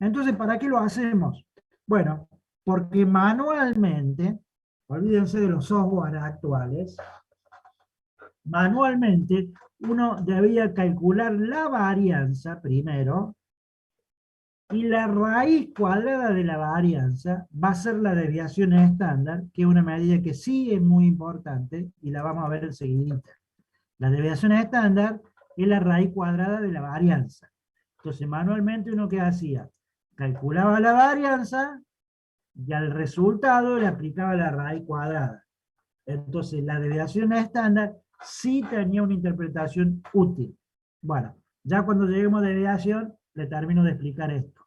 Entonces, ¿para qué lo hacemos? Bueno, porque manualmente, olvídense de los software actuales, manualmente uno debía calcular la varianza primero, y la raíz cuadrada de la varianza va a ser la desviación estándar, que es una medida que sí es muy importante, y la vamos a ver enseguida. La desviación estándar es la raíz cuadrada de la varianza. Entonces, manualmente uno ¿qué hacía? Calculaba la varianza, y al resultado le aplicaba la raíz cuadrada. Entonces, la desviación estándar sí tenía una interpretación útil. Bueno, ya cuando lleguemos a desviación, le termino de explicar esto.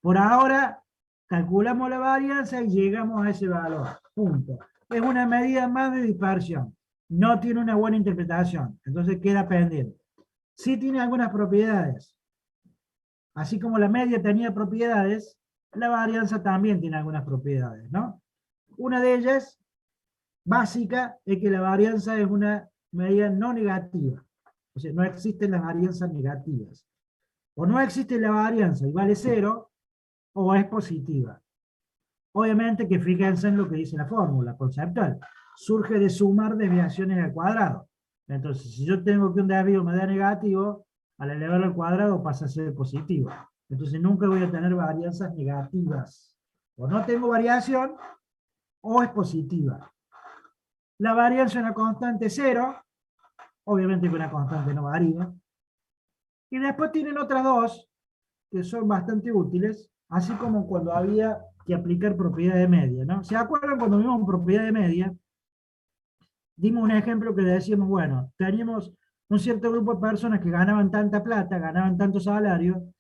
Por ahora, calculamos la varianza y llegamos a ese valor. Punto. Es una medida más de dispersión. No tiene una buena interpretación. Entonces queda pendiente. Sí tiene algunas propiedades. Así como la media tenía propiedades, la varianza también tiene algunas propiedades, ¿no? Una de ellas, básica, es que la varianza es una medida no negativa. O sea, no existen las varianzas negativas. O no existe la varianza y vale cero, o es positiva. Obviamente que fíjense en lo que dice la fórmula conceptual. Surge de sumar desviaciones al cuadrado. Entonces, si yo tengo que un desvío me da negativo, al elevarlo al cuadrado pasa a ser positivo. Entonces nunca voy a tener varianzas negativas. O no tengo variación, o es positiva. La varianza es una constante cero, obviamente que una constante no varía. Y después tienen otras dos, que son bastante útiles, así como cuando había que aplicar propiedad de media, ¿no? ¿Se acuerdan cuando vimos propiedad de media? Dimos un ejemplo que decíamos, bueno, teníamos un cierto grupo de personas que ganaban tanta plata, ganaban tanto salario,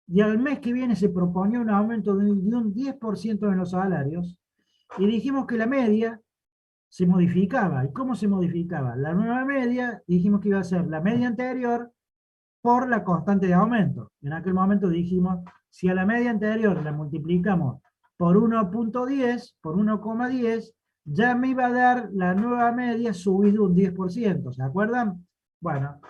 y al mes que viene se proponía un aumento de un 10% en los salarios, y dijimos que la media se modificaba. ¿Y cómo se modificaba? La nueva media, dijimos que iba a ser la media anterior por la constante de aumento. En aquel momento dijimos, si a la media anterior la multiplicamos por 1.10, por 1,10, ya me iba a dar la nueva media subida un 10%, ¿se acuerdan? Bueno,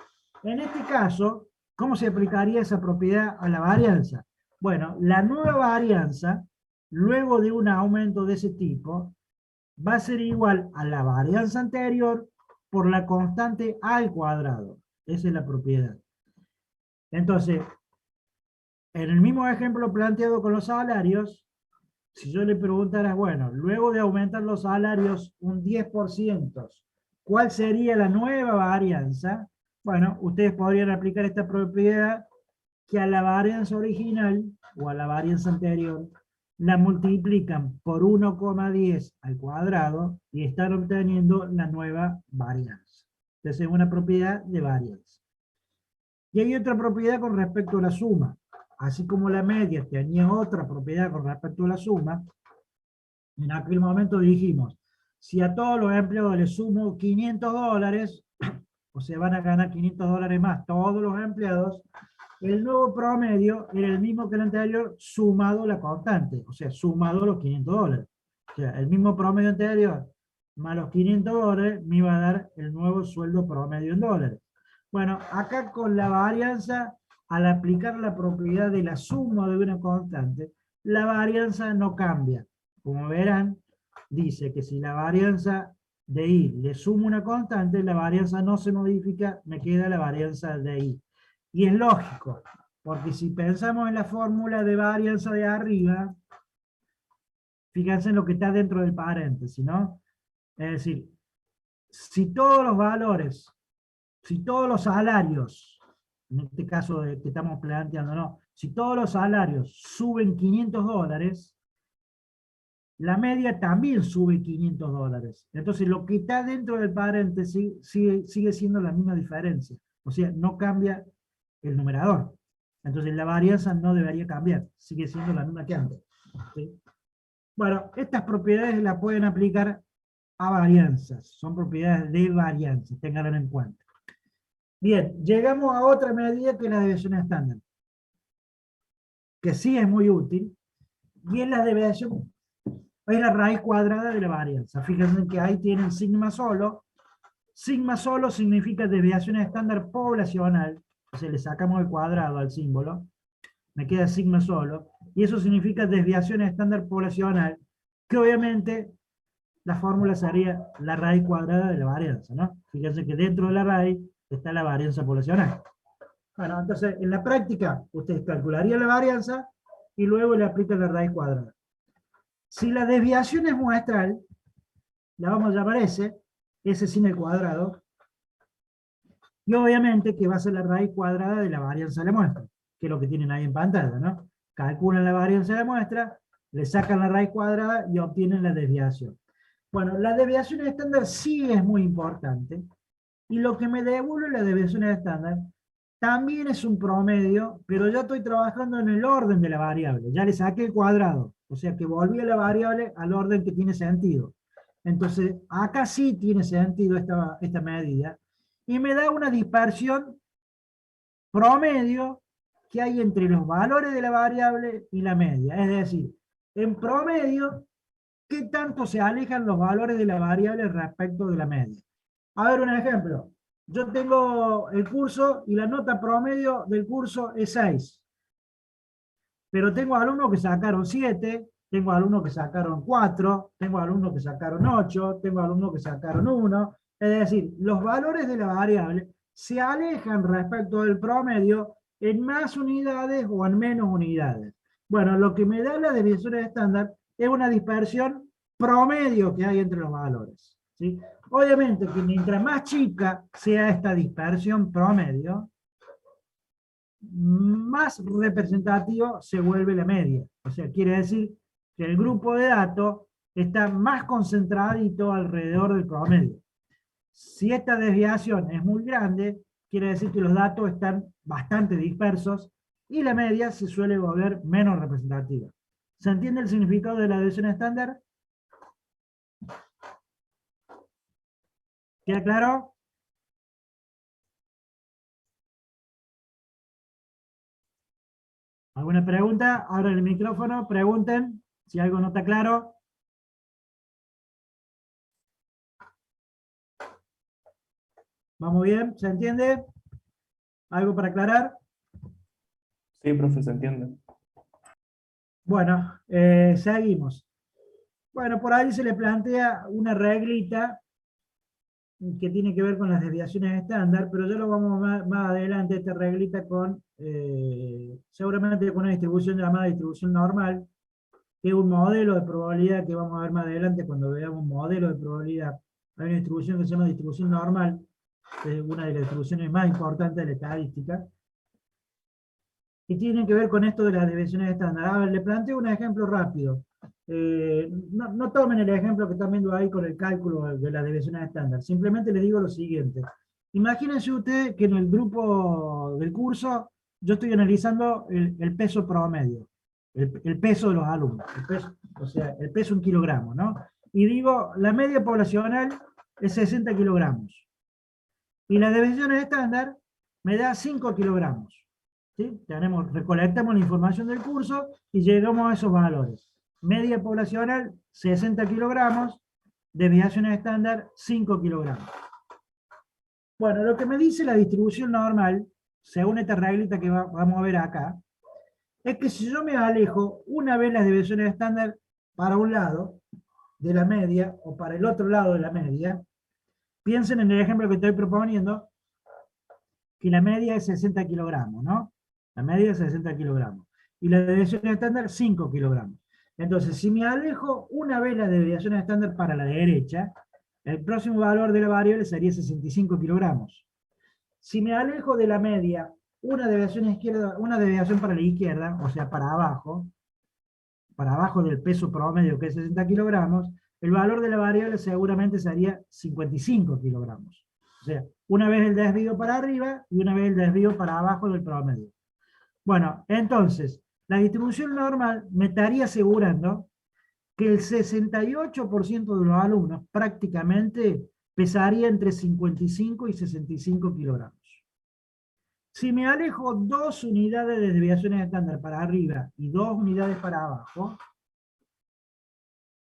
en este caso, ¿cómo se aplicaría esa propiedad a la varianza? Bueno, la nueva varianza, luego de un aumento de ese tipo, va a ser igual a la varianza anterior por la constante al cuadrado. Esa es la propiedad. Entonces, en el mismo ejemplo planteado con los salarios, si yo le preguntara, bueno, luego de aumentar los salarios un 10%, ¿cuál sería la nueva varianza? Bueno, ustedes podrían aplicar esta propiedad que a la varianza original o a la varianza anterior la multiplican por 1,10 al cuadrado y están obteniendo la nueva varianza. Entonces es una propiedad de varianza. Y hay otra propiedad con respecto a la suma. Así como la media tenía otra propiedad con respecto a la suma, en aquel momento dijimos, si a todos los empleados les sumo $500, o sea, van a ganar $500 más todos los empleados, el nuevo promedio era el mismo que el anterior, sumado la constante, o sea, sumado los $500. O sea, el mismo promedio anterior más los $500 me iba a dar el nuevo sueldo promedio en dólares. Bueno, acá con la varianza, al aplicar la propiedad de la suma de una constante, la varianza no cambia. Como verán, dice que si la varianza de I le sumo una constante, la varianza no se modifica, me queda la varianza de I. Y es lógico, porque si pensamos en la fórmula de varianza de arriba, fíjense en lo que está dentro del paréntesis, ¿no? Es decir, si todos los valores, si todos los salarios, en este caso que estamos planteando, ¿no? Si todos los salarios suben $500, la media también sube $500. Entonces lo que está dentro del paréntesis sigue siendo la misma diferencia. O sea, no cambia el numerador. Entonces la varianza no debería cambiar, sigue siendo la misma que antes. ¿Sí? Bueno, estas propiedades las pueden aplicar a varianzas, son propiedades de varianza, ténganlo en cuenta. Bien, llegamos a otra medida que es la desviación estándar, que sí es muy útil, y es la desviación, es la raíz cuadrada de la varianza. Fíjense que ahí tienen sigma solo. Sigma solo significa desviación estándar poblacional, o sea, le sacamos el cuadrado al símbolo, me queda sigma solo, Y eso significa desviación estándar poblacional, que obviamente la fórmula sería la raíz cuadrada de la varianza, ¿no? Fíjense que dentro de la raíz está la varianza poblacional. Bueno, entonces, en la práctica, ustedes calcularían la varianza y luego le aplican la raíz cuadrada. Si la desviación es muestral, la vamos a llamar S sin el cuadrado, y obviamente que va a ser la raíz cuadrada de la varianza de la muestra, que es lo que tienen ahí en pantalla, ¿no? Calculan la varianza de la muestra, le sacan la raíz cuadrada y obtienen la desviación. Bueno, la desviación estándar sí es muy importante, y lo que me devuelve la desviación estándar también es un promedio, pero ya estoy trabajando en el orden de la variable, ya le saqué el cuadrado, o sea que volví a la variable al orden que tiene sentido. Entonces, acá sí tiene sentido esta medida, y me da una dispersión promedio que hay entre los valores de la variable y la media. Es decir, en promedio, ¿qué tanto se alejan los valores de la variable respecto de la media? A ver, un ejemplo. Yo tengo el curso y la nota promedio del curso es 6. Pero tengo alumnos que sacaron 7, tengo alumnos que sacaron 4, tengo alumnos que sacaron 8, tengo alumnos que sacaron 1. Es decir, los valores de la variable se alejan respecto del promedio en más unidades o en menos unidades. Bueno, lo que me da la desviación estándar es una dispersión promedio que hay entre los valores, ¿sí? Obviamente que mientras más chica sea esta dispersión promedio, más representativo se vuelve la media. O sea, quiere decir que el grupo de datos está más concentradito alrededor del promedio. Si esta desviación es muy grande, quiere decir que los datos están bastante dispersos y la media se suele volver menos representativa. ¿Se entiende el significado de la desviación estándar? ¿Queda claro? ¿Alguna pregunta? Abran el micrófono, pregunten si algo no está claro. ¿Vamos bien? ¿Se entiende? ¿Algo para aclarar? Sí, profe, se entiende. Bueno, seguimos. Bueno, por ahí se le plantea una reglita que tiene que ver con las desviaciones estándar, pero ya lo vamos más adelante, esta reglita con, seguramente con una distribución llamada distribución normal, que es un modelo de probabilidad que vamos a ver más adelante cuando veamos un modelo de probabilidad. Hay una distribución que se llama distribución normal, que es una de las distribuciones más importantes de la estadística, y tienen que ver con esto de las desviaciones estándar. A ver, le planteo un ejemplo rápido. No tomen el ejemplo que están viendo ahí con el cálculo de las desviaciones estándar. Simplemente les digo lo siguiente. Imagínense ustedes que en el grupo del curso yo estoy analizando el peso promedio, el peso de los alumnos, o sea, el peso en kilogramos, ¿no? Y digo, la media poblacional es 60 kilogramos. Y la desviación estándar me da 5 kilogramos. ¿Sí? Recolectamos la información del curso y llegamos a esos valores. Media poblacional, 60 kilogramos, desviación estándar, 5 kilogramos. Bueno, lo que me dice la distribución normal, según esta reglita que vamos a ver acá, es que si yo me alejo una vez las desviaciones estándar para un lado de la media o para el otro lado de la media, piensen en el ejemplo que estoy proponiendo, que la media es 60 kilogramos, ¿no? La media es 60 kilogramos. Y la desviación estándar, 5 kilogramos. Entonces, si me alejo una vez la desviación estándar para la derecha, el próximo valor de la variable sería 65 kilogramos. Si me alejo de la media, una desviación para la izquierda, o sea, para abajo del peso promedio que es 60 kilogramos, el valor de la variable seguramente sería 55 kilogramos. O sea, una vez el desvío para arriba y una vez el desvío para abajo del promedio. Bueno, entonces, la distribución normal me estaría asegurando que el 68% de los alumnos prácticamente pesaría entre 55 y 65 kilogramos. Si me alejo 2 unidades de desviaciones estándar para arriba y 2 unidades para abajo,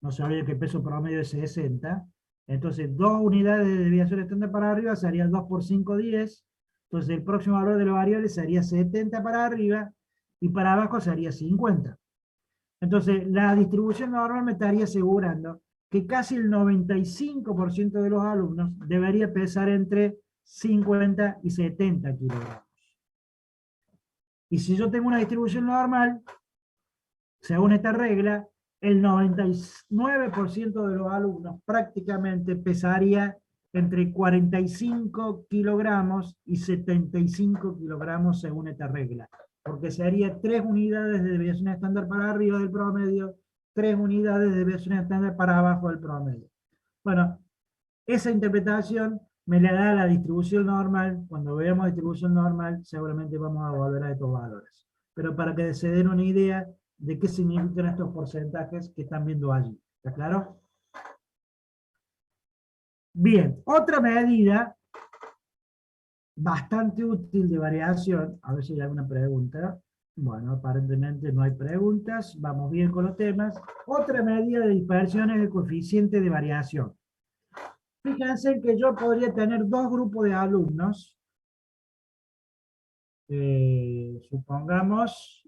no se olvide que el peso promedio es 60, entonces 2 unidades de desviación estándar para arriba serían 2 por 5, 10, entonces el próximo valor de la variable sería 70 para arriba, y para abajo sería 50. Entonces, la distribución normal me estaría asegurando que casi el 95% de los alumnos debería pesar entre 50 y 70 kilogramos. Y si yo tengo una distribución normal, según esta regla, el 99% de los alumnos prácticamente pesaría entre 45 kilogramos y 75 kilogramos según esta regla. Porque sería 3 unidades de desviación estándar para arriba del promedio, 3 unidades de desviación estándar para abajo del promedio. Bueno, esa interpretación me la da la distribución normal. Cuando veamos distribución normal, seguramente vamos a volver a estos valores. Pero para que se den una idea de qué significan estos porcentajes que están viendo allí. ¿Está claro? Bien, otra medida bastante útil de variación, a ver si hay alguna pregunta. Bueno, aparentemente no hay preguntas, vamos bien con los temas. Otra medida de dispersión es el coeficiente de variación. Fíjense que yo podría tener dos grupos de alumnos. Supongamos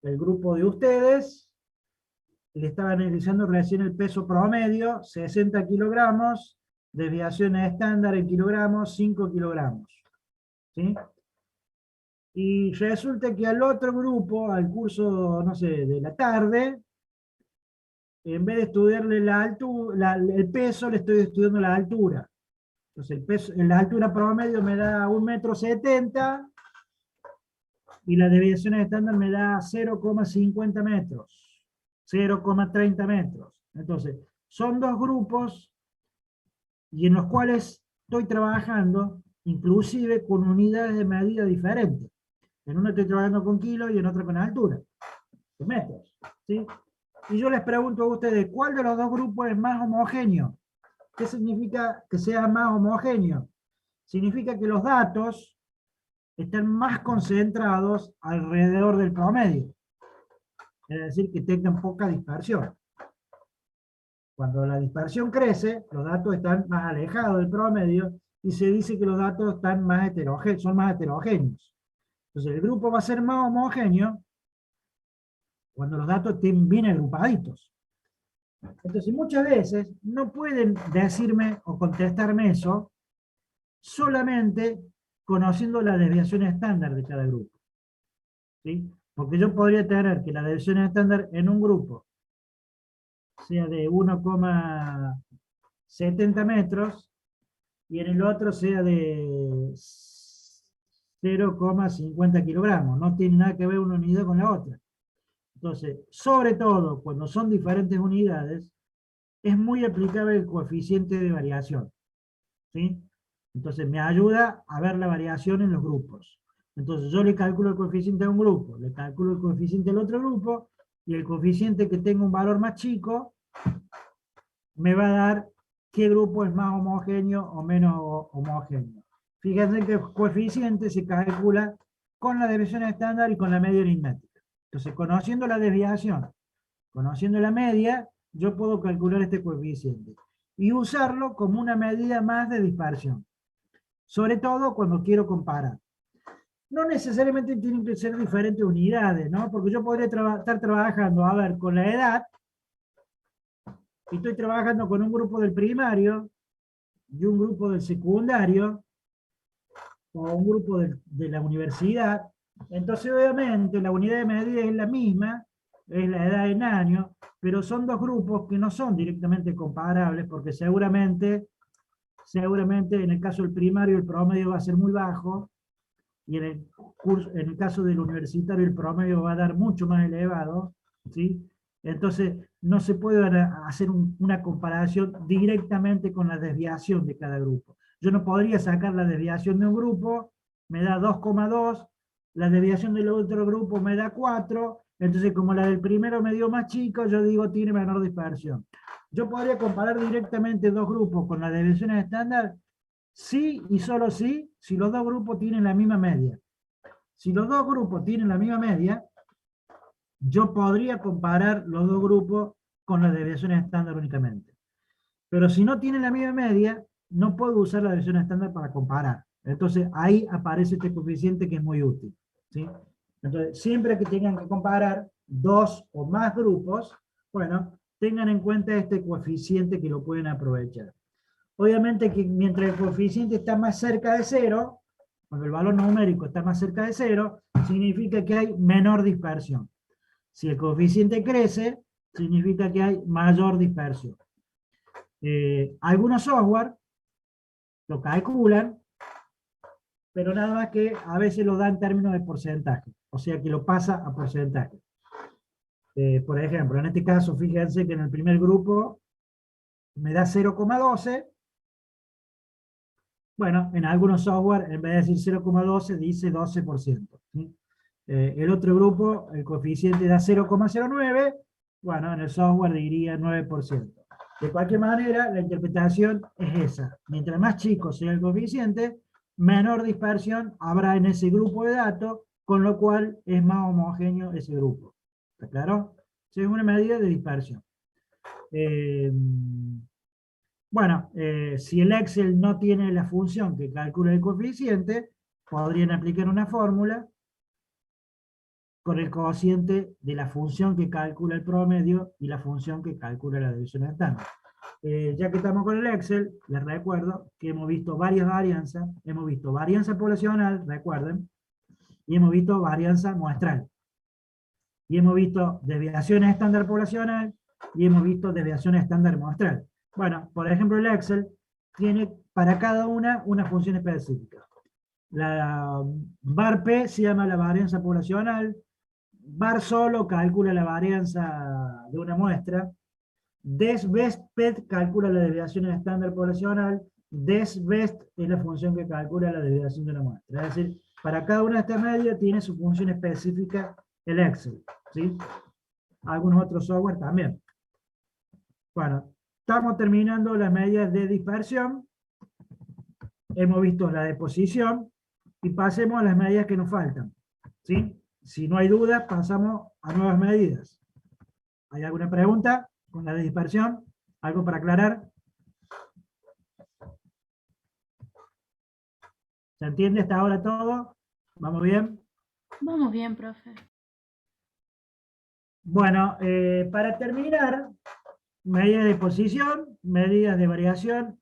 el grupo de ustedes, le estaba analizando recién el peso promedio, 60 kilogramos, desviaciones estándar en kilogramos, 5 kilogramos. ¿Sí? Y resulta que al otro grupo, al curso, no sé, de la tarde, en vez de estudiarle el peso, le estoy estudiando la altura. Entonces, el peso, en la altura promedio me da 1,70 m y la desviación estándar me da 0,50 metros, 0,30 metros. Entonces, son dos grupos y en los cuales estoy trabajando, inclusive con unidades de medida diferentes. En uno estoy trabajando con kilos y en otro con altura, con metros. ¿Sí? Y yo les pregunto a ustedes, ¿cuál de los dos grupos es más homogéneo? ¿Qué significa que sea más homogéneo? Significa que los datos están más concentrados alrededor del promedio. Es decir, que tengan poca dispersión. Cuando la dispersión crece, los datos están más alejados del promedio y se dice que los datos están más son más heterogéneos. Entonces el grupo va a ser más homogéneo cuando los datos estén bien agrupaditos. Entonces muchas veces no pueden decirme o contestarme eso solamente conociendo la desviación estándar de cada grupo. ¿Sí? Porque yo podría tener que la desviación estándar en un grupo sea de 1,70 metros y en el otro sea de 0,50 kilogramos. No tiene nada que ver una unidad con la otra. Entonces, sobre todo cuando son diferentes unidades, es muy aplicable el coeficiente de variación. ¿Sí? Entonces me ayuda a ver la variación en los grupos. Entonces yo le calculo el coeficiente a un grupo, le calculo el coeficiente al otro grupo, y el coeficiente que tenga un valor más chico me va a dar qué grupo es más homogéneo o menos homogéneo. Fíjense que el coeficiente se calcula con la desviación estándar y con la media aritmética. Entonces, conociendo la desviación, conociendo la media, yo puedo calcular este coeficiente y usarlo como una medida más de dispersión. Sobre todo cuando quiero comparar. No necesariamente tienen que ser diferentes unidades, ¿no? Porque yo podría estar trabajando, a ver, con la edad, y estoy trabajando con un grupo del primario y un grupo del secundario, o un grupo de la universidad. Entonces, obviamente, la unidad de medida es la misma, es la edad en años, pero son dos grupos que no son directamente comparables, porque seguramente en el caso del primario el promedio va a ser muy bajo, y en el caso del universitario el promedio va a dar mucho más elevado, ¿sí? Entonces no se puede hacer una comparación directamente con la desviación de cada grupo. Yo no podría sacar la desviación de un grupo, me da 2,2, la desviación del otro grupo me da 4, entonces como la del primero me dio más chico, yo digo tiene menor dispersión. Yo podría comparar directamente dos grupos con las desviaciones estándar, sí y solo sí, si los dos grupos tienen la misma media. Si los dos grupos tienen la misma media, yo podría comparar los dos grupos con las desviaciones estándar únicamente. Pero si no tienen la misma media, no puedo usar la desviación estándar para comparar. Entonces ahí aparece este coeficiente que es muy útil. ¿Sí? Entonces, siempre que tengan que comparar dos o más grupos, bueno, tengan en cuenta este coeficiente que lo pueden aprovechar. Obviamente que mientras el coeficiente está más cerca de cero, cuando el valor numérico está más cerca de cero, significa que hay menor dispersión. Si el coeficiente crece, significa que hay mayor dispersión. Algunos software lo calculan, pero nada más que a veces lo da en términos de porcentaje, o sea que lo pasa a porcentaje. Por ejemplo, en este caso, fíjense que en el primer grupo me da 0,12. Bueno, en algunos software, en vez de decir 0,12, dice 12%. ¿Sí? El otro grupo, el coeficiente da 0,09, bueno, en el software diría 9%. De cualquier manera, la interpretación es esa. Mientras más chico sea el coeficiente, menor dispersión habrá en ese grupo de datos, con lo cual es más homogéneo ese grupo. ¿Está claro? Es una medida de dispersión. Bueno, si el Excel no tiene la función que calcula el coeficiente, podrían aplicar una fórmula con el cociente de la función que calcula el promedio y la función que calcula la división estándar. Ya que estamos con el Excel, les recuerdo que hemos visto varias varianzas. Hemos visto varianza poblacional, recuerden, y hemos visto varianza muestral. Y hemos visto desviaciones estándar poblacional y hemos visto desviaciones estándar muestral. Bueno, por ejemplo, el Excel tiene para cada una función específica. La var P se llama la varianza poblacional, var solo calcula la varianza de una muestra, desbest calcula la desviación estándar poblacional, desbest es la función que calcula la desviación de una muestra. Es decir, para cada una de estas medidas tiene su función específica el Excel. ¿Sí? Algunos otros software también. Bueno, estamos terminando las medidas de dispersión. Hemos visto la de posición y pasemos a las medidas que nos faltan. ¿Sí? Si no hay dudas, pasamos a nuevas medidas. ¿Hay alguna pregunta con la de dispersión? ¿Algo para aclarar? ¿Se entiende hasta ahora todo? ¿Vamos bien? Vamos bien, profe. Bueno, para terminar, medidas de posición, medidas de variación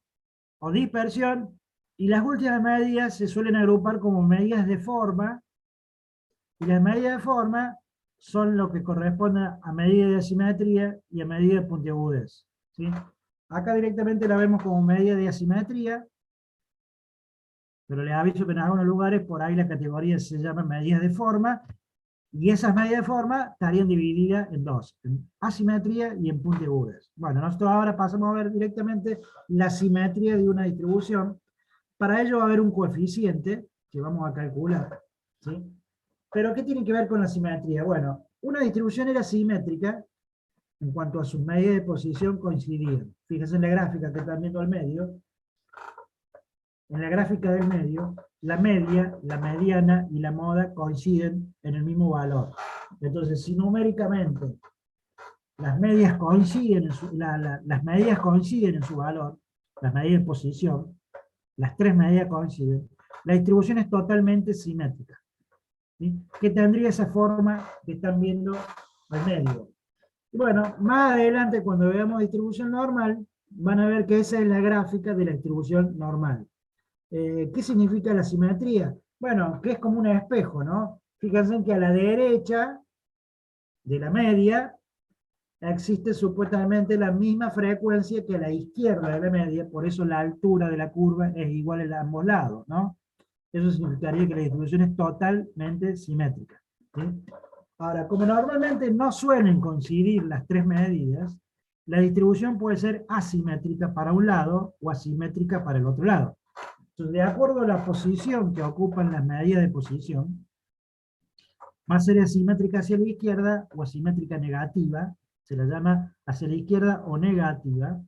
o dispersión, y las últimas medidas se suelen agrupar como medidas de forma, y las medidas de forma son lo que corresponde a medida de asimetría y a medida de puntiagudez. ¿Sí? Acá directamente la vemos como medida de asimetría, pero les aviso que en algunos lugares por ahí la categoría se llama medidas de forma, y esas medidas de forma estarían divididas en dos, en asimetría y en puntiagudas. Bueno, nosotros ahora pasamos a ver directamente la simetría de una distribución. Para ello va a haber un coeficiente que vamos a calcular. ¿Sí? Pero ¿qué tiene que ver con la simetría? Bueno, una distribución era simétrica en cuanto a sus medidas de posición coincidían. Fíjense en la gráfica que están viendo al medio. En la gráfica del medio, la media, la mediana y la moda coinciden en el mismo valor. Entonces, si numéricamente las medias coinciden en las medidas coinciden en su valor, las medidas de posición, las tres medidas coinciden, la distribución es totalmente simétrica. ¿Sí? Que tendría esa forma que están viendo al medio. Y bueno, más adelante cuando veamos distribución normal, van a ver que esa es la gráfica de la distribución normal. ¿Qué significa la simetría? Bueno, que es como un espejo, ¿no? Fíjense que a la derecha de la media existe supuestamente la misma frecuencia que a la izquierda de la media, por eso la altura de la curva es igual en ambos lados, ¿no? Eso significaría que la distribución es totalmente simétrica. ¿Sí? Ahora, como normalmente no suelen coincidir las tres medidas, la distribución puede ser asimétrica para un lado o asimétrica para el otro lado. Entonces, de acuerdo a la posición que ocupan las medidas de posición, va a ser asimétrica hacia la izquierda o asimétrica negativa, se la llama hacia la izquierda o negativa,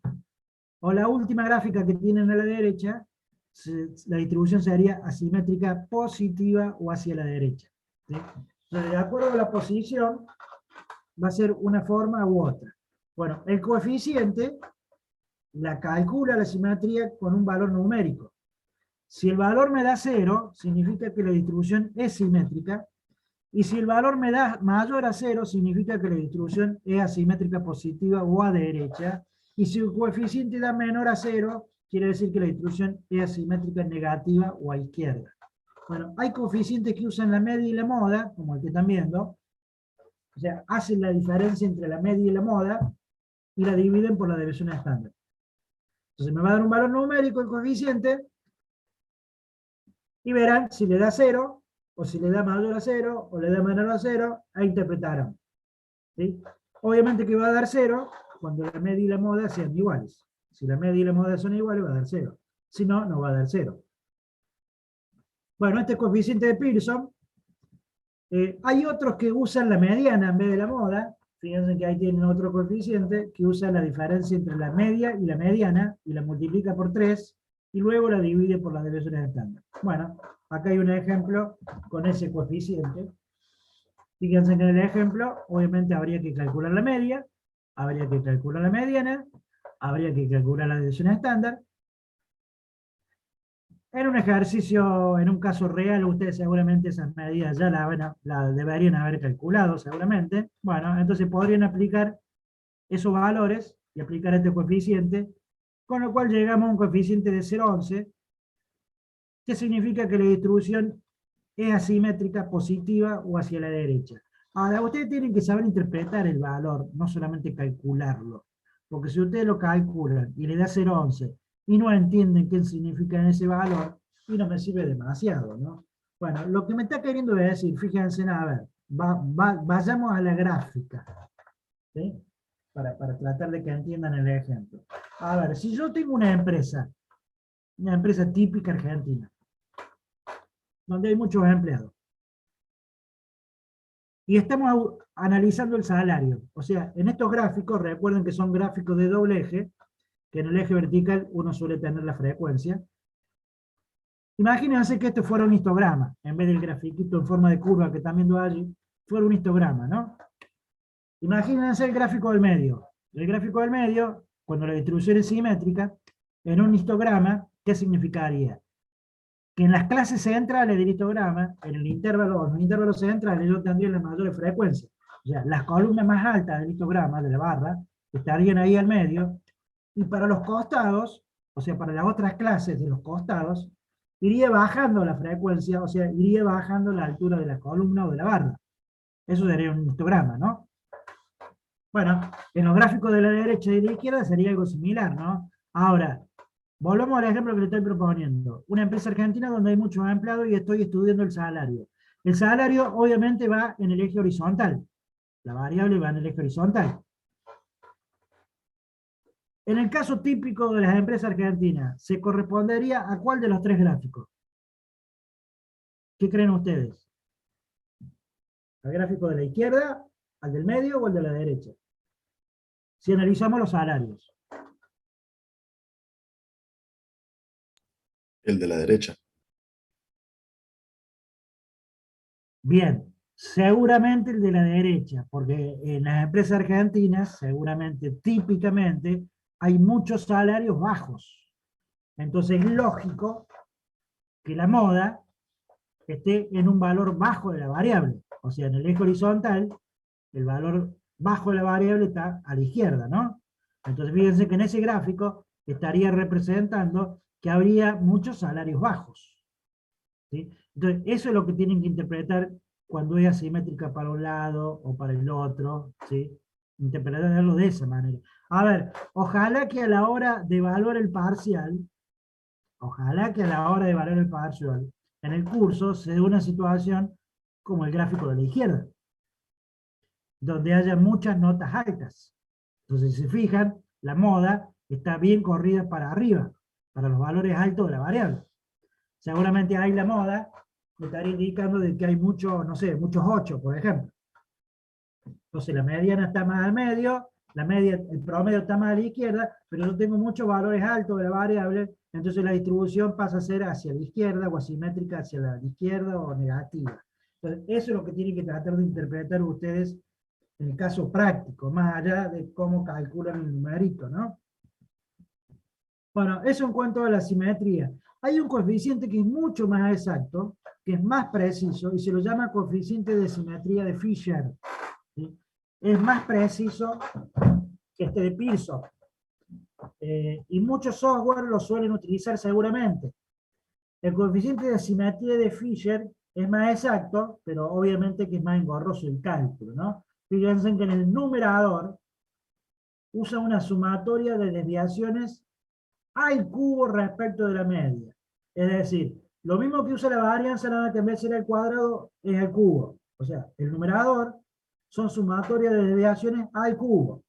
o la última gráfica que tienen a la derecha, la distribución sería asimétrica positiva o hacia la derecha. ¿Sí? Entonces, de acuerdo a la posición, va a ser una forma u otra. Bueno, el coeficiente la calcula la simetría con un valor numérico. Si el valor me da 0, significa que la distribución es simétrica, Y si el valor me da mayor a 0, significa que la distribución es asimétrica positiva o a derecha. Y si el coeficiente da menor a 0, quiere decir que la distribución es asimétrica negativa o a izquierda. Bueno, hay coeficientes que usan la media y la moda, como el que están viendo. O sea, hacen la diferencia entre la media y la moda y la dividen por la desviación estándar. Entonces me va a dar un valor numérico el coeficiente y verán si le da 0, o si le da mayor a 0, o le da menor a 0, ahí interpretarán. ¿Sí? Obviamente que va a dar 0 cuando la media y la moda sean iguales. Si la media y la moda son iguales, va a dar 0. Si no, no va a dar 0. Bueno, este coeficiente de Pearson, hay otros que usan la mediana en vez de la moda. Fíjense que ahí tienen otro coeficiente que usa la diferencia entre la media y la mediana y la multiplica por 3 y luego la divide por las desviaciones estándar. Bueno, acá hay un ejemplo con ese coeficiente. Fíjense que en el ejemplo, obviamente habría que calcular la media, habría que calcular la mediana, habría que calcular la desviación estándar. En un ejercicio, en un caso real, ustedes seguramente esas medidas ya la deberían haber calculado, seguramente. Bueno, entonces podrían aplicar esos valores y aplicar este coeficiente, con lo cual llegamos a un coeficiente de 0,11, que significa que la distribución es asimétrica, positiva o hacia la derecha. Ahora, ustedes tienen que saber interpretar el valor, no solamente calcularlo. Porque si ustedes lo calculan y le da 0,11 y no entienden qué significa ese valor, y no me sirve demasiado, ¿no? Bueno, lo que me está queriendo decir, fíjense, a ver, vayamos a la gráfica, ¿sí? Para tratar de que entiendan el ejemplo. A ver, si yo tengo una empresa típica argentina, donde hay muchos empleados, y estamos analizando el salario. O sea, en estos gráficos, recuerden que son gráficos de doble eje, que en el eje vertical uno suele tener la frecuencia. Imagínense que esto fuera un histograma, en vez del grafiquito en forma de curva que están viendo allí, fuera un histograma, ¿no? Imagínense el gráfico del medio. El gráfico del medio, cuando la distribución es simétrica, en un histograma, ¿qué significaría? Que en las clases centrales del histograma, en el intervalo, en los intervalos centrales, yo tendría las mayores frecuencias. O sea, las columnas más altas del histograma, de la barra, estarían ahí al medio, y para los costados, o sea, para las otras clases de los costados, iría bajando la frecuencia, o sea, iría bajando la altura de la columna o de la barra. Eso sería un histograma, ¿no? Bueno, en los gráficos de la derecha y de la izquierda sería algo similar, ¿no? Ahora, volvamos al ejemplo que le estoy proponiendo. Una empresa argentina donde hay muchos empleados y estoy estudiando el salario. El salario obviamente va en el eje horizontal. La variable va en el eje horizontal. En el caso típico de las empresas argentinas, ¿se correspondería a cuál de los tres gráficos? ¿Qué creen ustedes? ¿Al gráfico de la izquierda, al del medio o al de la derecha? Si analizamos los salarios. El de la derecha. Bien, seguramente el de la derecha, porque en las empresas argentinas, seguramente, típicamente, hay muchos salarios bajos. Entonces es lógico que la moda esté en un valor bajo de la variable. O sea, en el eje horizontal, el valor bajo de la variable está a la izquierda, ¿no? Entonces fíjense que en ese gráfico estaría representando que habría muchos salarios bajos, ¿sí? Entonces eso es lo que tienen que interpretar cuando es asimétrica para un lado o para el otro, ¿sí? Interpretarlo de esa manera. A ver, ojalá que a la hora de evaluar el parcial, en el curso se dé una situación como el gráfico de la izquierda, donde haya muchas notas altas. Entonces, si se fijan, la moda está bien corrida para arriba, para los valores altos de la variable. Seguramente ahí la moda me estaría indicando de que hay muchos, no sé, muchos 8, por ejemplo. Entonces la mediana está más al medio, el promedio está más a la izquierda, pero yo tengo muchos valores altos de la variable, entonces la distribución pasa a ser hacia la izquierda o asimétrica hacia la izquierda o negativa. Entonces eso es lo que tienen que tratar de interpretar ustedes en el caso práctico, más allá de cómo calculan el numerito, ¿no? Bueno, eso en cuanto a la simetría. Hay un coeficiente que es mucho más exacto, que es más preciso, y se lo llama coeficiente de simetría de Fisher. ¿Sí? Es más preciso que este de Pearson. Y muchos software lo suelen utilizar seguramente. El coeficiente de simetría de Fisher es más exacto, pero obviamente que es más engorroso el cálculo, ¿no? Fíjense que en el numerador usa una sumatoria de desviaciones al cubo respecto de la media. Es decir, lo mismo que usa la varianza, nada que en vez de ser el cuadrado, es el cubo. O sea, el numerador son sumatorias de desviaciones al cubo.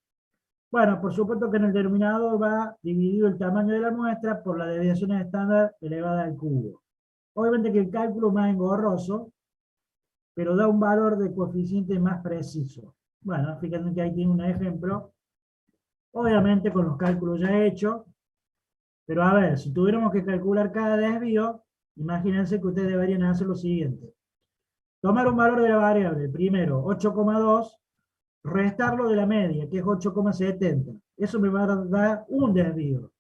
Bueno, por supuesto que en el denominador va dividido el tamaño de la muestra por las desviaciones estándar elevada al cubo. Obviamente que el cálculo es más engorroso, pero da un valor de coeficiente más preciso. Bueno, fíjense que ahí tiene un ejemplo, obviamente con los cálculos ya hechos, pero a ver, si tuviéramos que calcular cada desvío, imagínense que ustedes deberían hacer lo siguiente. Tomar un valor de la variable, primero 8,2, restarlo de la media, que es 8,70. Eso me va a dar un desvío.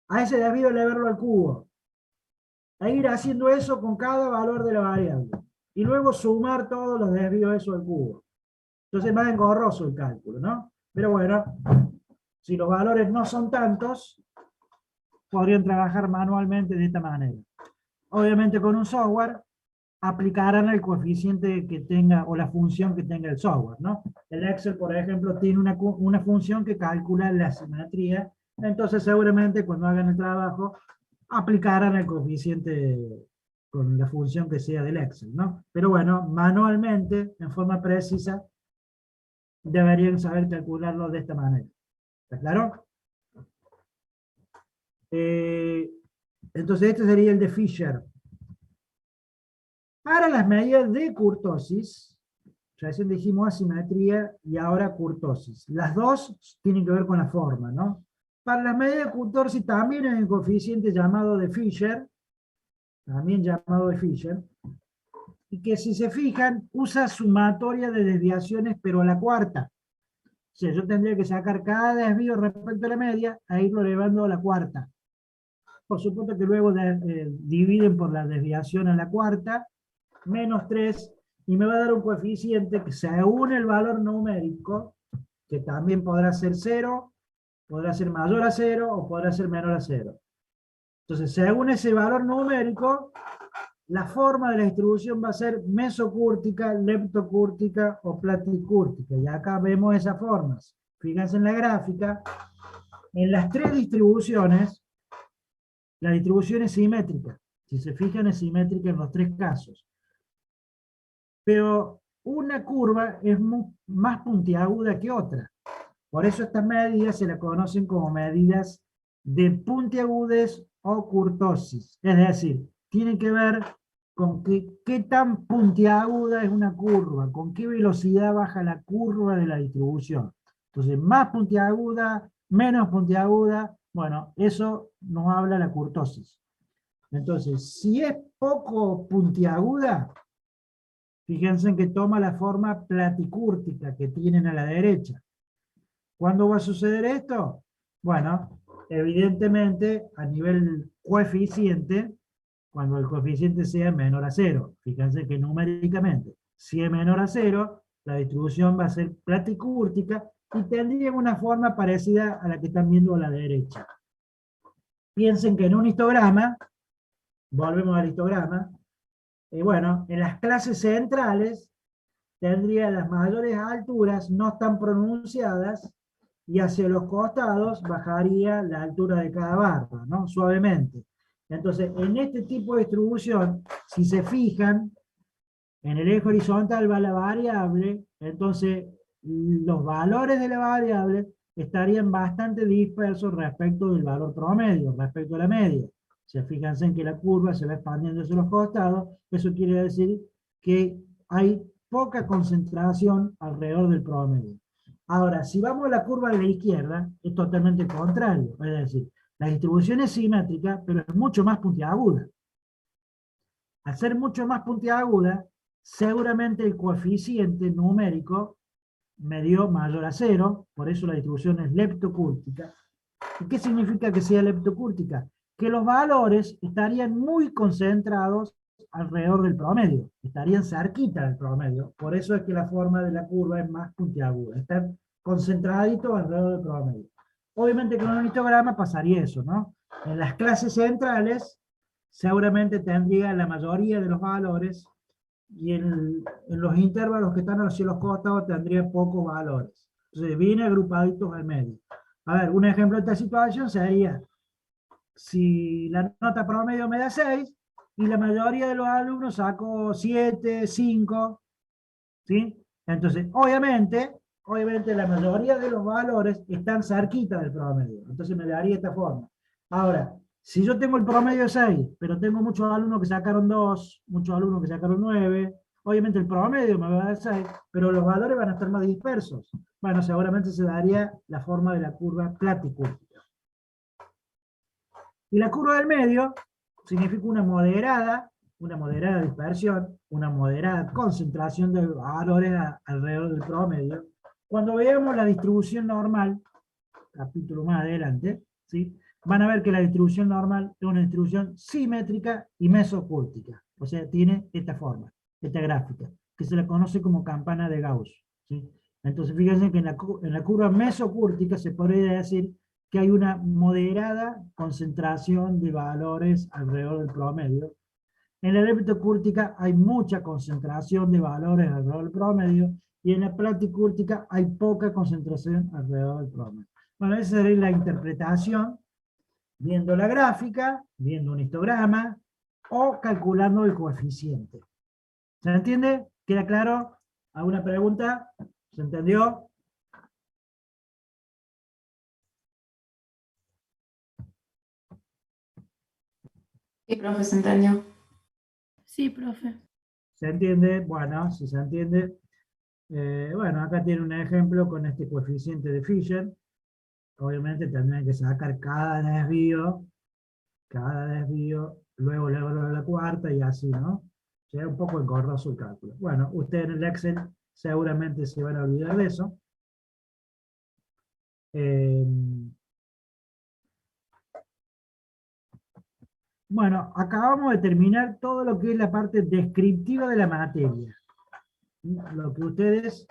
A ese desvío elevarlo al cubo. A ir haciendo eso con cada valor de la variable. Y luego sumar todos los desvíos eso al cubo. Entonces es más engorroso el cálculo, ¿no? Pero bueno, si los valores no son tantos, podrían trabajar manualmente de esta manera. Obviamente con un software aplicarán el coeficiente que tenga o la función que tenga el software, ¿no? El Excel, por ejemplo, tiene una función que calcula la simetría, entonces seguramente cuando hagan el trabajo aplicarán el coeficiente con la función que sea del Excel, ¿no? Pero bueno, manualmente, en forma precisa, deberían saber calcularlo de esta manera. ¿Está claro? Entonces este sería el de Fisher. Para las medidas de kurtosis, recién dijimos asimetría y ahora kurtosis. Las dos tienen que ver con la forma, ¿no? Para las medidas de kurtosis también hay un coeficiente llamado de Fisher, y que si se fijan, usa sumatoria de desviaciones, pero a la cuarta. O sea, yo tendría que sacar cada desvío respecto a la media e irlo elevando a la cuarta. Por supuesto que luego dividen por la desviación a la cuarta, menos 3, y me va a dar un coeficiente que según el valor numérico, que también podrá ser 0, podrá ser mayor a 0 o podrá ser menor a 0. Entonces, según ese valor numérico, la forma de la distribución va a ser mesocúrtica, leptocúrtica o platicúrtica. Y acá vemos esas formas. Fíjense en la gráfica. En las tres distribuciones, la distribución es simétrica. Si se fijan, es simétrica en los tres casos. Pero una curva es más puntiaguda que otra. Por eso estas medidas se las conocen como medidas de puntiagudez o kurtosis. Es decir, tienen que ver con qué tan puntiaguda es una curva, con qué velocidad baja la curva de la distribución. Entonces, más puntiaguda, menos puntiaguda, bueno, eso nos habla la kurtosis. Entonces, si es poco puntiaguda, fíjense que toma la forma platicúrtica que tienen a la derecha. ¿Cuándo va a suceder esto? Bueno, evidentemente a nivel coeficiente, cuando el coeficiente sea menor a 0. Fíjense que numéricamente, si es menor a 0, la distribución va a ser platicúrtica y tendría una forma parecida a la que están viendo a la derecha. Piensen que en un histograma, volvemos al histograma, bueno, en las clases centrales tendría las mayores alturas no tan pronunciadas y hacia los costados bajaría la altura de cada barra, ¿no? Suavemente. Entonces, en este tipo de distribución, si se fijan, en el eje horizontal va la variable, entonces los valores de la variable estarían bastante dispersos respecto del valor promedio, respecto a la media. Se fíjense en que la curva se va expandiendo hacia los costados, eso quiere decir que hay poca concentración alrededor del promedio. Ahora, si vamos a la curva de la izquierda, es totalmente contrario, es decir, la distribución es simétrica, pero es mucho más puntiaguda. Al ser mucho más puntiaguda, seguramente el coeficiente numérico me dio mayor a 0, por eso la distribución es leptocúrtica. ¿Y qué significa que sea leptocúrtica? Que los valores estarían muy concentrados alrededor del promedio, estarían cerquita del promedio, por eso es que la forma de la curva es más puntiaguda, están concentraditos alrededor del promedio. Obviamente con un histograma pasaría eso, ¿no? En las clases centrales seguramente tendría la mayoría de los valores, y en los intervalos que están hacia los costados tendría pocos valores. Entonces viene agrupaditos al medio. A ver, un ejemplo de esta situación sería, si la nota promedio me da 6, y la mayoría de los alumnos sacó 7, 5, ¿sí? Entonces, obviamente la mayoría de los valores están cerquita del promedio. Entonces me daría esta forma. Ahora, si yo tengo el promedio 6, pero tengo muchos alumnos que sacaron 2, muchos alumnos que sacaron 9, obviamente el promedio me va a dar 6, pero los valores van a estar más dispersos. Bueno, seguramente se daría la forma de la curva platicúrtica. Y la curva del medio significa una moderada dispersión, una moderada concentración de valores alrededor del promedio. Cuando veamos la distribución normal, capítulo más adelante, ¿sí? Van a ver que la distribución normal es una distribución simétrica y mesocúrtica. O sea, tiene esta forma, esta gráfica, que se la conoce como campana de Gauss, ¿sí? Entonces, fíjense que en la curva mesocúrtica se podría decir que hay una moderada concentración de valores alrededor del promedio. En la leptocúrtica hay mucha concentración de valores alrededor del promedio, y en la platicúrtica hay poca concentración alrededor del promedio. Bueno, esa sería la interpretación, viendo la gráfica, viendo un histograma, o calculando el coeficiente. ¿Se entiende? ¿Queda claro? ¿Alguna pregunta? ¿Se entendió? Sí, profe, se entendió. Sí, profe. ¿Se entiende? Bueno, si se entiende. Bueno, acá tiene un ejemplo con este coeficiente de Fisher. Obviamente tendrán que sacar cada desvío, luego la cuarta y así, ¿no? Será un poco engorroso el cálculo. Bueno, ustedes en el Excel seguramente se van a olvidar de eso. Eh, bueno, acabamos de terminar todo lo que es la parte descriptiva de la materia. Lo que ustedes,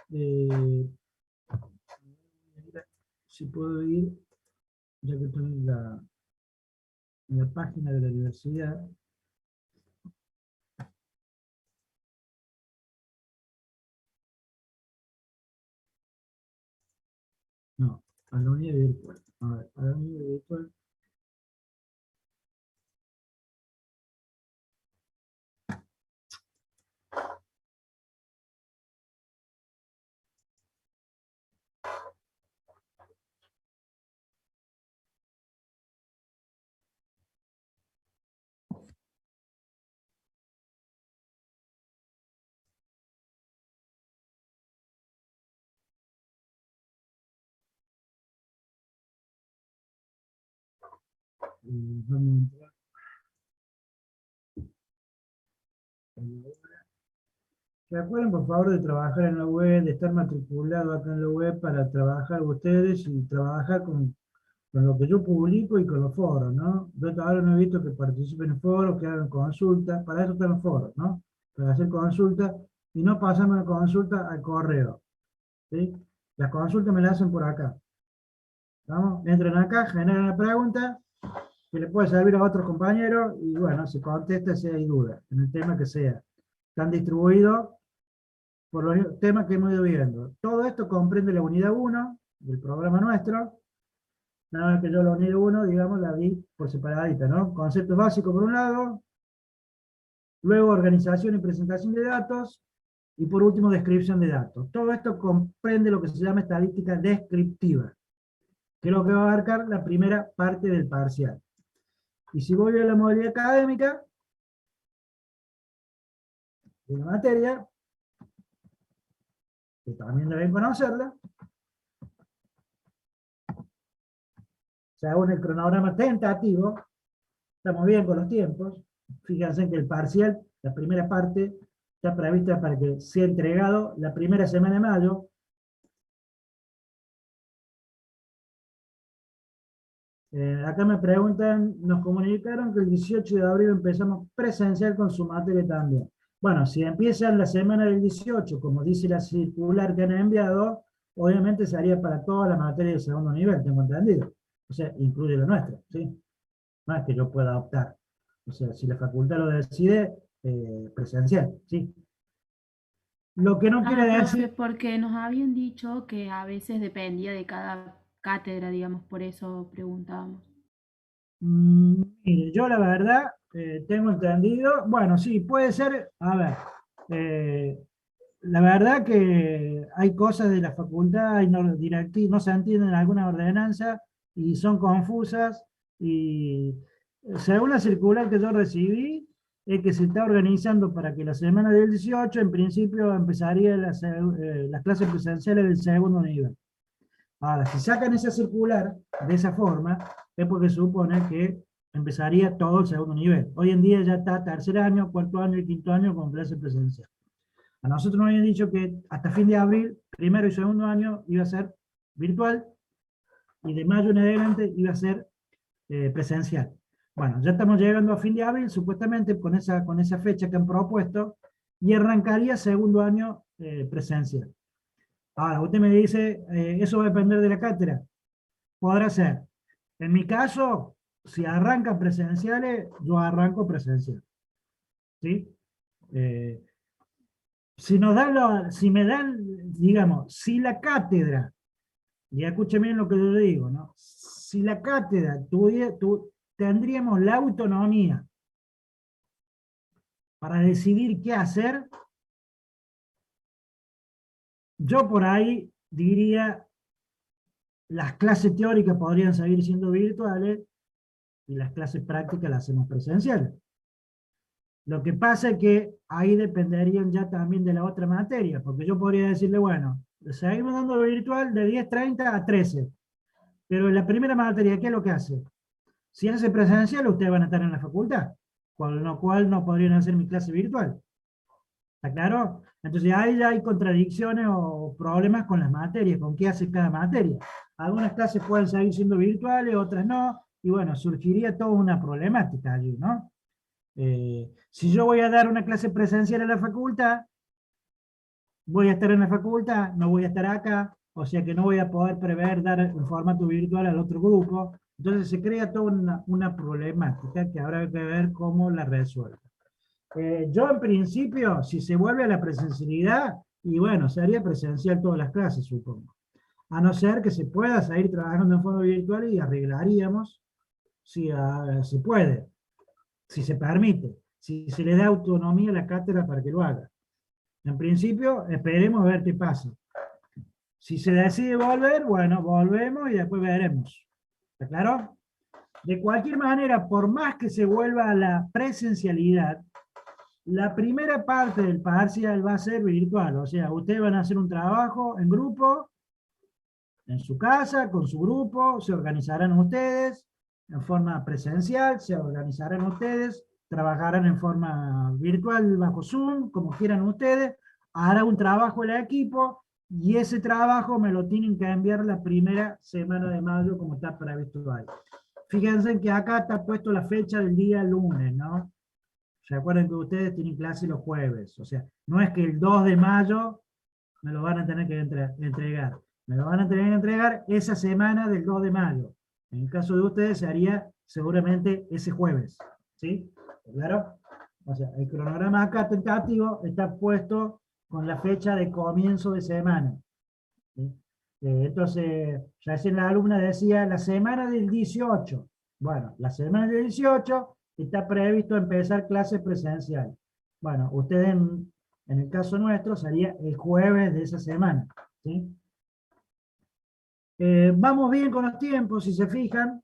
si puedo ir, ya que estoy en la página de la universidad. No, a la unidad virtual. A ver, a la unidad virtual. Vamos a entrar. Recuerden, por favor, de trabajar en la web, de estar matriculado acá en la web para trabajar ustedes y trabajar con lo que yo publico y con los foros, ¿no? Yo ahora no he visto que participen en foros, que hagan consultas, para eso están los foros, ¿no? Para hacer consultas y no pasarme la consulta al correo, ¿sí? Las consultas me las hacen por acá. ¿Vamos? Entran acá, generan la pregunta, que le puede servir a otros compañeros, y bueno, se contesta si hay duda, en el tema que sea. Están distribuidos por los temas que hemos ido viendo. Todo esto comprende la unidad 1 del programa nuestro. Nada más que yo la unidad 1, digamos, la vi por separadita, ¿no? Conceptos básicos por un lado, luego organización y presentación de datos, y por último descripción de datos. Todo esto comprende lo que se llama estadística descriptiva, que es lo que va a abarcar la primera parte del parcial. Y si voy a la modalidad académica de la materia, que también deben conocerla, según el cronograma tentativo, estamos bien con los tiempos. Fíjense que el parcial, la primera parte, está prevista para que sea entregado la primera semana de mayo. Acá me preguntan, nos comunicaron que el 18 de abril empezamos presencial con su materia también. Bueno, si empiezan la semana del 18, como dice la circular que han enviado, obviamente sería para toda la materia de segundo nivel, tengo entendido. O sea, incluye la nuestra, ¿sí? No es que yo pueda optar. O sea, si la facultad lo decide, presencial, ¿sí? Lo que no quiere Ah, profe, decir... porque nos habían dicho que a veces dependía de cada cátedra, digamos, por eso preguntábamos. Mire, yo la verdad tengo entendido, bueno, sí, puede ser, a ver, eh, la verdad que hay cosas de la facultad, hay no se entienden alguna ordenanza y son confusas y según la circular que yo recibí, es que se está organizando para que la semana del 18 en principio empezaría las clases presenciales del segundo nivel. Ahora, si sacan esa circular de esa forma, es porque supone que empezaría todo el segundo nivel. Hoy en día ya está tercer año, cuarto año y quinto año con clase presencial. A nosotros nos habían dicho que hasta fin de abril, primero y segundo año, iba a ser virtual, y de mayo en adelante iba a ser presencial. Bueno, ya estamos llegando a fin de abril, supuestamente con esa fecha que han propuesto, y arrancaría segundo año presencial. Ahora, usted me dice, eso va a depender de la cátedra. Podrá ser. En mi caso, si arrancan presenciales, yo arranco presencial. ¿Sí? Eh, si me dan, digamos, si la cátedra, y escuchen bien lo que yo le digo, ¿no? Si la cátedra tendríamos la autonomía para decidir qué hacer, yo por ahí diría, las clases teóricas podrían seguir siendo virtuales y las clases prácticas las hacemos presenciales. Lo que pasa es que ahí dependerían ya también de la otra materia, porque yo podría decirle, bueno, seguimos dando virtual de 10:30 a 13, pero en la primera materia, ¿qué es lo que hace? Si hace presencial, ustedes van a estar en la facultad, con lo cual no podrían hacer mi clase virtual. ¿Está claro? Entonces ahí ya hay contradicciones o problemas con las materias, con qué hace cada materia. Algunas clases pueden seguir siendo virtuales, otras no, y bueno, surgiría toda una problemática allí, ¿no? Si yo voy a dar una clase presencial en la facultad, voy a estar en la facultad, no voy a estar acá, o sea que no voy a poder prever dar un formato virtual al otro grupo. Entonces se crea toda una problemática que habrá que ver cómo la resuelve. Yo en principio, si se vuelve a la presencialidad, y bueno, se haría presencial todas las clases, supongo. A no ser que se pueda seguir trabajando en forma virtual y arreglaríamos si se puede, si se permite, si se le da autonomía a la cátedra para que lo haga. En principio, esperemos a ver qué pasa. Si se decide volver, bueno, volvemos y después veremos. ¿Está claro? De cualquier manera, por más que se vuelva a la presencialidad, la primera parte del parcial va a ser virtual. O sea, ustedes van a hacer un trabajo en grupo, en su casa, con su grupo, se organizarán ustedes en forma presencial, se organizarán ustedes, trabajarán en forma virtual bajo Zoom, como quieran ustedes, hará un trabajo el equipo y ese trabajo me lo tienen que enviar la primera semana de mayo como está previsto ahí. Fíjense que acá está puesto la fecha del día lunes, ¿no? ¿Se acuerdan que ustedes tienen clase los jueves? O sea, no es que el 2 de mayo me lo van a tener que entregar. Me lo van a tener que entregar esa semana del 2 de mayo. En el caso de ustedes se haría seguramente ese jueves. ¿Sí? ¿Claro? O sea, el cronograma acá tentativo está puesto con la fecha de comienzo de semana. ¿Sí? Entonces, ya es la alumna decía la semana del 18. Bueno, la semana del 18 está previsto empezar clases presenciales. Bueno, ustedes en el caso nuestro sería el jueves de esa semana. ¿Sí? Vamos bien con los tiempos, si se fijan.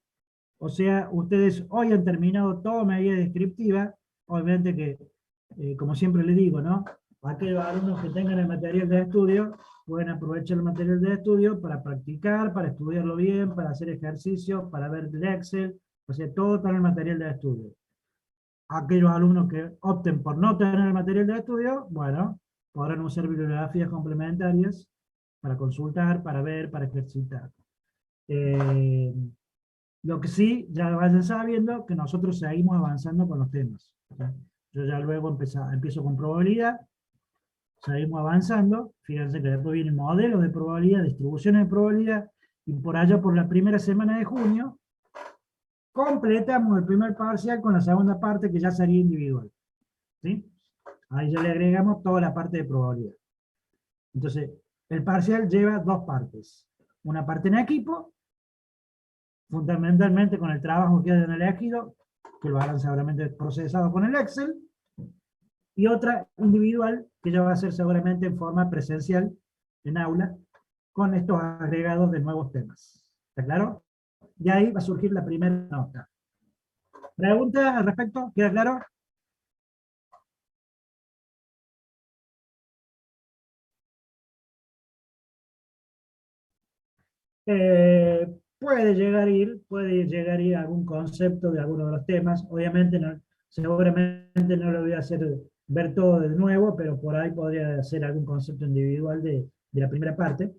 O sea, ustedes hoy han terminado toda medida descriptiva. Obviamente que, como siempre les digo, ¿no? Aquellos alumnos que tengan el material de estudio pueden aprovechar el material de estudio para practicar, para estudiarlo bien, para hacer ejercicios, para ver el Excel. O sea, todo está en el material de estudio. Aquellos alumnos que opten por no tener el material de estudio, bueno, podrán usar bibliografías complementarias para consultar, para ver, para ejercitar. Lo que sí, ya vayan sabiendo que nosotros seguimos avanzando con los temas. ¿Sí? Yo ya luego empiezo con probabilidad, seguimos avanzando, fíjense que después vienen modelos de probabilidad, distribuciones de probabilidad, y por allá por la primera semana de junio, completamos el primer parcial con la segunda parte que ya sería individual. ¿Sí? Ahí ya le agregamos toda la parte de probabilidad. Entonces, el parcial lleva dos partes. Una parte en equipo, fundamentalmente con el trabajo que hayan elegido, que lo hagan seguramente procesado con el Excel, y otra individual, que ya va a ser seguramente en forma presencial, en aula, con estos agregados de nuevos temas. ¿Está claro? Y ahí va a surgir la primera nota. ¿Pregunta al respecto? ¿Queda claro? Puede llegar a ir algún concepto de alguno de los temas. Obviamente, seguramente no lo voy a hacer ver todo de nuevo, pero por ahí podría ser algún concepto individual de la primera parte,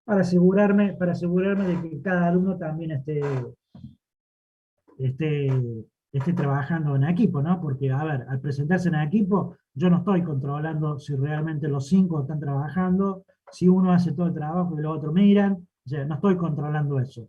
para asegurarme de que cada alumno también esté, esté trabajando en equipo, ¿no? Porque, a ver, al presentarse en equipo, yo no estoy controlando si realmente los 5 están trabajando, si uno hace todo el trabajo y los otros miran, o sea, no estoy controlando eso.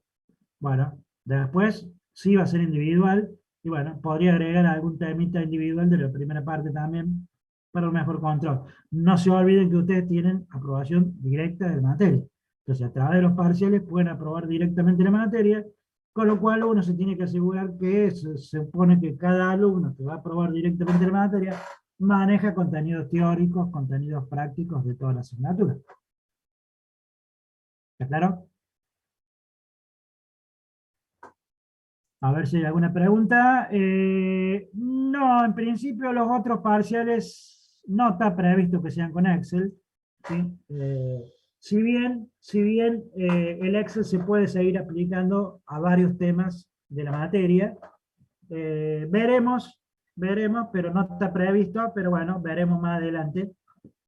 Bueno, después sí va a ser individual, y bueno, podría agregar algún temita individual de la primera parte también, para un mejor control. No se olviden que ustedes tienen aprobación directa de la materia. Entonces, a través de los parciales pueden aprobar directamente la materia, con lo cual uno se tiene que asegurar que se supone que cada alumno que va a aprobar directamente la materia maneja contenidos teóricos, contenidos prácticos de toda la asignatura. ¿Está claro? A ver si hay alguna pregunta. No, en principio los otros parciales no está previsto que sean con Excel. ¿Sí? Si bien el Excel se puede seguir aplicando a varios temas de la materia, veremos, pero no está previsto, pero bueno, veremos más adelante.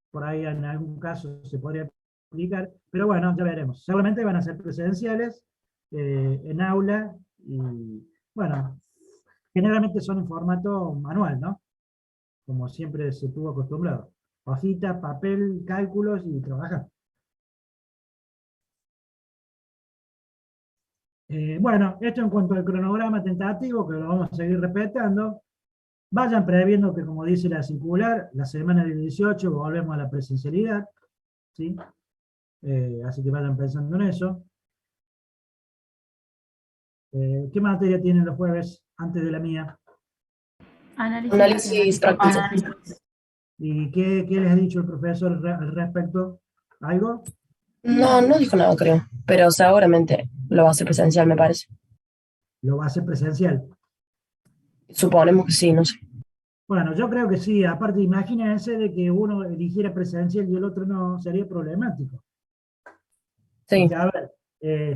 Por ahí en algún caso se podría aplicar, pero bueno, ya veremos. Seguramente van a ser presenciales, en aula, y bueno, generalmente son en formato manual, ¿no? Como siempre se tuvo acostumbrado. Hojita, papel, cálculos y trabajar. Bueno, esto en cuanto al cronograma tentativo, que lo vamos a seguir respetando. Vayan previendo que, como dice la circular, la semana del 18 volvemos a la presencialidad, ¿sí? Así que vayan pensando en eso. ¿Qué materia tienen los jueves antes de la mía? Análisis Práctico. ¿Y qué les ha dicho el profesor al respecto? ¿Algo? No, no dijo nada, creo. Pero seguramente lo va a hacer presencial, me parece. ¿Lo va a hacer presencial? Suponemos que sí, no sé. Bueno, yo creo que sí. Aparte, imagínense de que uno eligiera presencial y el otro no, sería problemático. Sí, Porque, a ver,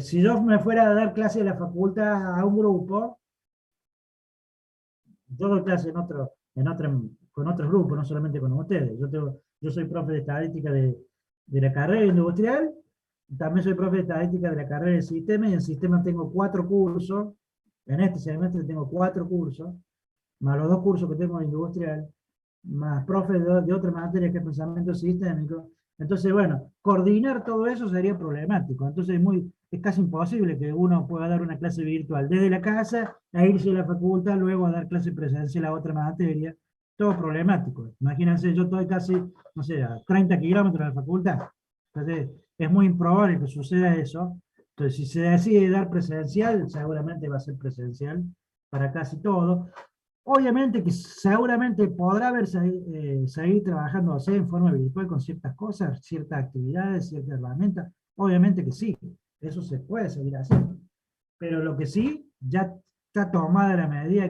si yo me fuera a dar clase de la facultad a un grupo, yo doy clase con otros grupos, no solamente con ustedes. Yo soy profe de estadística de la carrera industrial, también soy profe de estadística de la carrera de sistema, y en sistema tengo 4 cursos, en este semestre tengo 4 cursos, más los 2 cursos que tengo de industrial, más profe de otra materia que es pensamiento sistémico. Entonces, bueno, coordinar todo eso sería problemático. Entonces es casi imposible que uno pueda dar una clase virtual desde la casa a irse a la facultad, luego a dar clase presencial a otra materia. Todo problemático. Imagínense, yo estoy casi, no sé, a 30 kilómetros de la facultad. Entonces, es muy improbable que suceda eso. Entonces, si se decide dar presencial, seguramente va a ser presencial para casi todo. Obviamente que seguramente podrá seguir trabajando así en forma virtual con ciertas cosas, ciertas actividades, ciertas herramientas. Obviamente que sí, eso se puede seguir haciendo. Pero lo que sí, ya está tomada la medida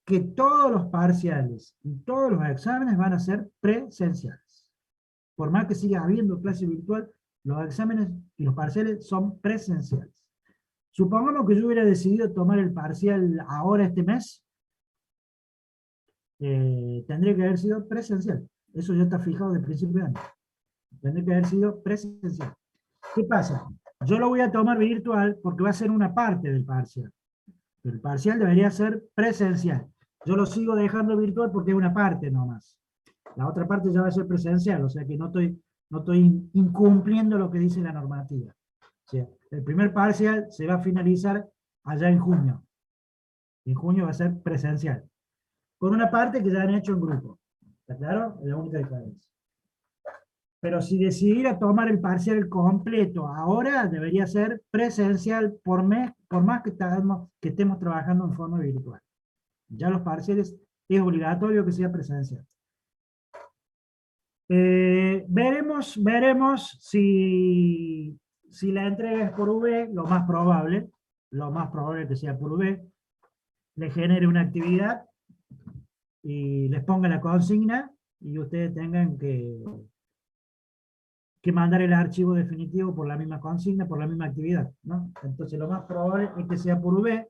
que todos los parciales y todos los exámenes van a ser presenciales. Por más que siga habiendo clase virtual, los exámenes y los parciales son presenciales. Supongamos que yo hubiera decidido tomar el parcial ahora este mes, tendría que haber sido presencial. Eso ya está fijado de principio de año. Tendría que haber sido presencial. ¿Qué pasa? Yo lo voy a tomar virtual porque va a ser una parte del parcial. Pero el parcial debería ser presencial. Yo lo sigo dejando virtual porque es una parte nomás. La otra parte ya va a ser presencial, o sea que no estoy incumpliendo lo que dice la normativa. O sea, el primer parcial se va a finalizar allá en junio. En junio va a ser presencial. Con una parte que ya han hecho en grupo. ¿Está claro? Es la única diferencia. Pero si decidiera tomar el parcial completo ahora, debería ser presencial por mes, por más que estemos trabajando en forma virtual. Ya los parciales es obligatorio que sea presencial. Veremos si la entrega es por V, lo más probable que sea por V, le genere una actividad y les ponga la consigna y ustedes tengan que mandar el archivo definitivo por la misma consigna, por la misma actividad, ¿no? Entonces lo más probable es que sea por V,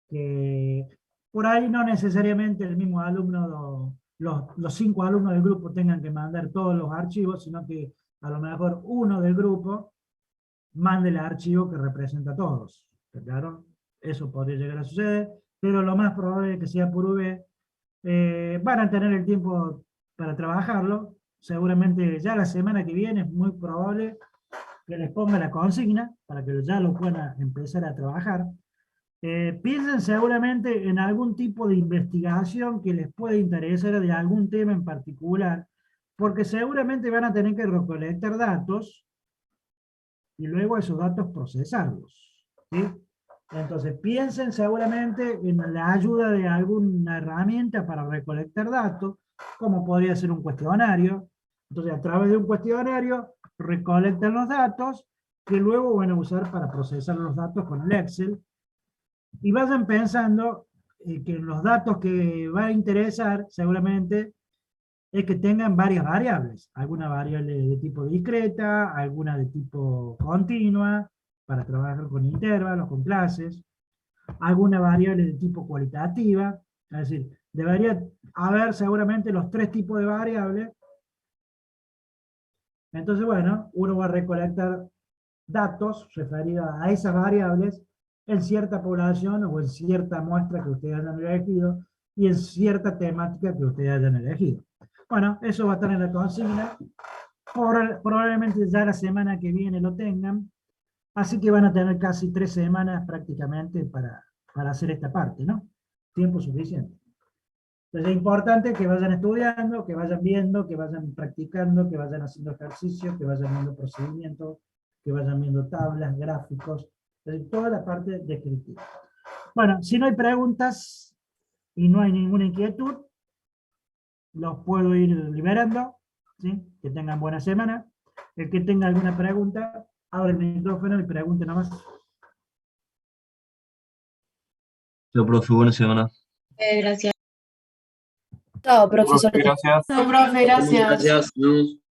que por ahí no necesariamente el mismo alumno, los 5 alumnos del grupo tengan que mandar todos los archivos, sino que a lo mejor uno del grupo mande el archivo que representa a todos. ¿Está claro? Eso podría llegar a suceder, pero lo más probable es que sea por V. Van a tener el tiempo para trabajarlo, seguramente ya la semana que viene es muy probable que les ponga la consigna, para que ya lo puedan empezar a trabajar. Piensen seguramente en algún tipo de investigación que les pueda interesar de algún tema en particular, porque seguramente van a tener que recolectar datos y luego esos datos procesarlos, ¿sí? Entonces piensen seguramente en la ayuda de alguna herramienta para recolectar datos, como podría ser un cuestionario. Entonces a través de un cuestionario recolectan los datos que luego van a usar para procesar los datos con el Excel. Y vayan pensando que los datos que va a interesar seguramente es que tengan varias variables, alguna variable de tipo discreta, alguna de tipo continua, para trabajar con intervalos, con clases, alguna variable de tipo cualitativa, es decir, debería haber seguramente los 3 tipos de variables. Entonces, bueno, uno va a recolectar datos referidos a esas variables en cierta población o en cierta muestra que ustedes hayan elegido y en cierta temática que ustedes hayan elegido. Bueno, eso va a estar en la consigna. Probablemente ya la semana que viene lo tengan. Así que van a tener casi 3 semanas prácticamente para hacer esta parte, ¿no? Tiempo suficiente. Entonces es importante que vayan estudiando, que vayan viendo, que vayan practicando, que vayan haciendo ejercicios, que vayan viendo procedimientos, que vayan viendo tablas, gráficos, toda la parte descriptiva. Bueno, si no hay preguntas y no hay ninguna inquietud, los puedo ir liberando, ¿sí? Que tengan buena semana. El que tenga alguna pregunta, abre el micrófono y pregunte nomás. Chao, profe, buena semana. Gracias. Chao, profesor. Profe, gracias. No, profe, gracias. Gracias. Nos vemos.